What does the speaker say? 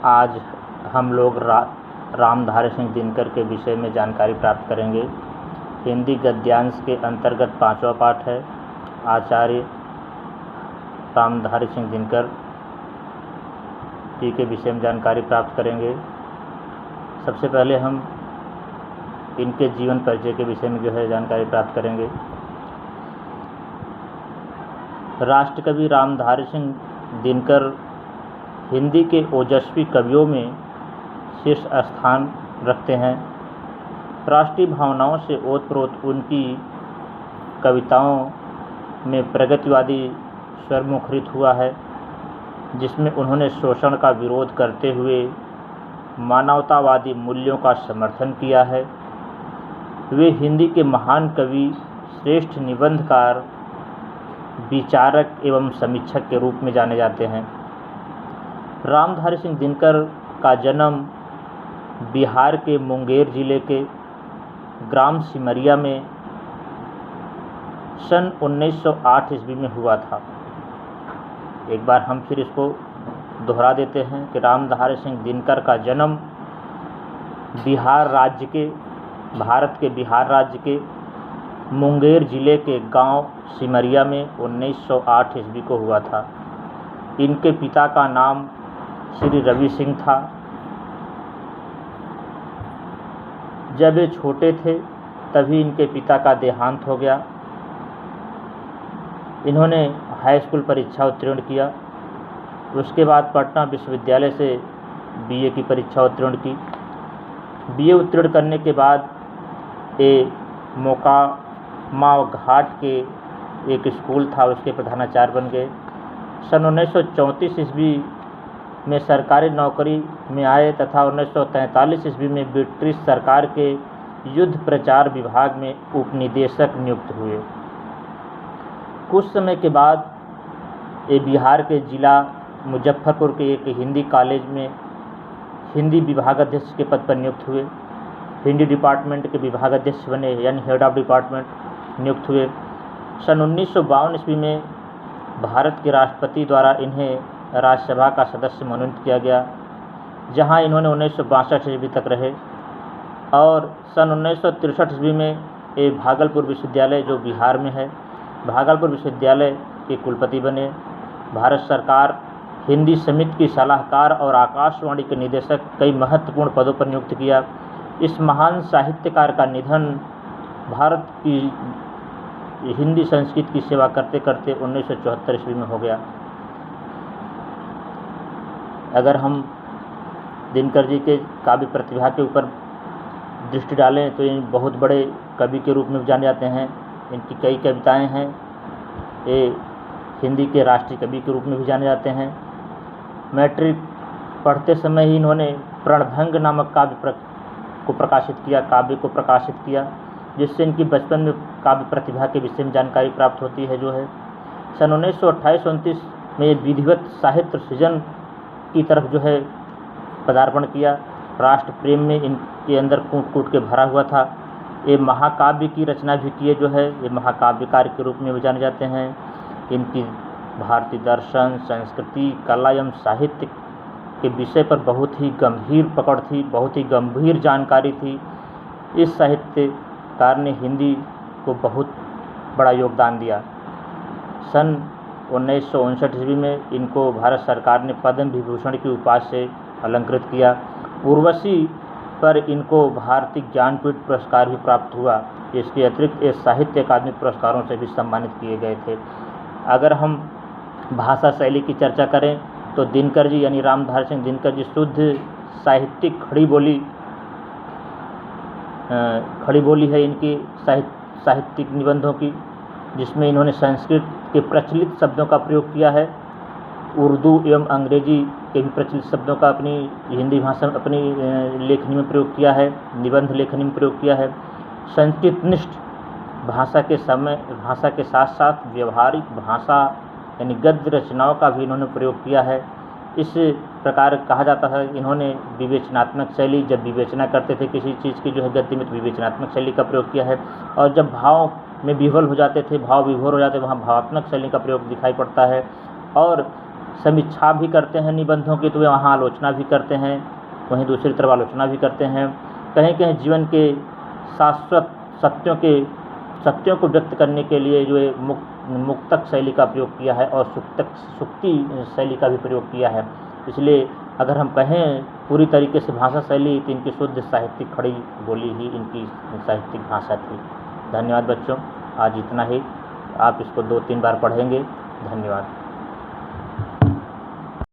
आज हम लोग रामधारी सिंह दिनकर के विषय में जानकारी प्राप्त करेंगे। हिंदी गद्यांश के अंतर्गत 5वां पाठ है। आचार्य रामधारी सिंह दिनकर जी के विषय में जानकारी प्राप्त करेंगे। सबसे पहले हम इनके जीवन परिचय के विषय में जानकारी प्राप्त करेंगे। राष्ट्रकवि रामधारी सिंह दिनकर हिंदी के ओजस्वी कवियों में शीर्ष स्थान रखते हैं। राष्ट्रीय भावनाओं से ओतप्रोत उनकी कविताओं में प्रगतिवादी स्वर मुखरित हुआ है, जिसमें उन्होंने शोषण का विरोध करते हुए मानवतावादी मूल्यों का समर्थन किया है। वे हिंदी के महान कवि, श्रेष्ठ निबंधकार, विचारक एवं समीक्षक के रूप में जाने जाते हैं। रामधारी सिंह दिनकर का जन्म बिहार के मुंगेर जिले के ग्राम सिमरिया में सन 1908 ईस्वी में हुआ था। एक बार हम फिर इसको दोहरा देते हैं कि रामधारी सिंह दिनकर का जन्म भारत के बिहार राज्य के मुंगेर जिले के गांव सिमरिया में 1908 ईस्वी को हुआ था। इनके पिता का नाम श्री रवि सिंह था। जब ये छोटे थे तभी इनके पिता का देहांत हो गया। इन्होंने हाई स्कूल परीक्षा उत्तीर्ण किया। उसके बाद पटना विश्वविद्यालय से बीए की परीक्षा उत्तीर्ण की। बीए उत्तीर्ण करने के बाद ये मोकामा घाट के एक स्कूल था, उसके प्रधानाचार्य बन गए। सन 1934 ईस्वी में सरकारी नौकरी में आए तथा 1943 ईस्वी में ब्रिटिश सरकार के युद्ध प्रचार विभाग में उपनिदेशक नियुक्त हुए। कुछ समय के बाद ये बिहार के जिला मुजफ्फरपुर के एक हिंदी कॉलेज में हिंदी विभागाध्यक्ष के पद पर नियुक्त हुए। हिंदी डिपार्टमेंट के विभागाध्यक्ष बने, यानी हेड ऑफ डिपार्टमेंट नियुक्त हुए। सन 1952 ईस्वी में भारत के राष्ट्रपति द्वारा इन्हें राज्यसभा का सदस्य मनोनीत किया गया, जहां इन्होंने 1962 ईस्वी तक रहे। और सन 1963 ईस्वी में ये भागलपुर विश्वविद्यालय, जो बिहार में है, भागलपुर विश्वविद्यालय के कुलपति बने। भारत सरकार हिंदी समिति की सलाहकार और आकाशवाणी के निदेशक कई महत्वपूर्ण पदों पर नियुक्त किया। इस महान साहित्यकार का निधन भारत की हिंदी संस्कृति की सेवा करते करते 1974 ईस्वी में हो गया। अगर हम दिनकर जी के काव्य प्रतिभा के ऊपर दृष्टि डालें तो ये बहुत बड़े कवि के रूप में जाने जाते हैं। इनकी कई कविताएं हैं। ये हिंदी के राष्ट्रीय कवि के रूप में भी जाने जाते हैं। मैट्रिक पढ़ते समय ही इन्होंने प्रणभंग नामक काव्य को प्रकाशित किया, जिससे इनकी बचपन में काव्य प्रतिभा के विषय में जानकारी प्राप्त होती है। सन 1928-29 में विधिवत साहित्य सृजन की तरफ पदार्पण किया। राष्ट्र प्रेम में इनके अंदर कूट कूट के भरा हुआ था। ये महाकाव्य की रचना भी किए, ये महाकाव्यकार के रूप में भी जाने जाते हैं। इनकी भारतीय दर्शन, संस्कृति, कला एवं साहित्य के विषय पर बहुत ही गंभीर पकड़ थी, बहुत ही गंभीर जानकारी थी। इस साहित्यकार ने हिंदी को बहुत बड़ा योगदान दिया। सन 1959 ईस्वी में इनको भारत सरकार ने पद्म विभूषण की उपाधि से अलंकृत किया। उर्वशी पर इनको भारतीय ज्ञानपीठ पुरस्कार भी प्राप्त हुआ। इसके अतिरिक्त ये साहित्य अकादमी पुरस्कारों से भी सम्मानित किए गए थे। अगर हम भाषा शैली की चर्चा करें तो दिनकर जी यानी रामधारी सिंह दिनकर जी शुद्ध साहित्यिक खड़ी बोली है इनकी साहित्यिक निबंधों की, जिसमें इन्होंने संस्कृत के प्रचलित शब्दों का प्रयोग किया है। उर्दू एवं अंग्रेजी के भी प्रचलित शब्दों का अपनी हिंदी भाषा में अपनी लेखनी में प्रयोग किया है, निबंध लेखनी में प्रयोग किया है। संस्कृतनिष्ठ भाषा के साथ साथ व्यवहारिक भाषा यानी गद्य रचनाओं का भी इन्होंने प्रयोग किया है। इस प्रकार कहा जाता है इन्होंने विवेचनात्मक शैली, जब विवेचना करते थे किसी चीज़ की गद्य में, तो विवेचनात्मक शैली का प्रयोग किया है। और जब भाव में विह्वल हो जाते थे, भाव विभोर हो जाते, वहाँ भावात्मक शैली का प्रयोग दिखाई पड़ता है। और समीक्षा भी करते हैं निबंधों की, तो वे वहाँ आलोचना भी करते हैं, वहीं दूसरी तरफ आलोचना भी करते हैं। कहीं कहीं जीवन के शाश्वत सत्यों को व्यक्त करने के लिए जो है मुक्तक शैली का प्रयोग किया है और सुक्ति शैली का भी प्रयोग किया है। इसलिए अगर हम कहें पूरी तरीके से भाषा शैली, तो इनकी शुद्ध साहित्यिक खड़ी बोली ही इनकी साहित्यिक भाषा थी। धन्यवाद बच्चों, आज इतना ही। आप इसको 2-3 बार पढ़ेंगे। धन्यवाद।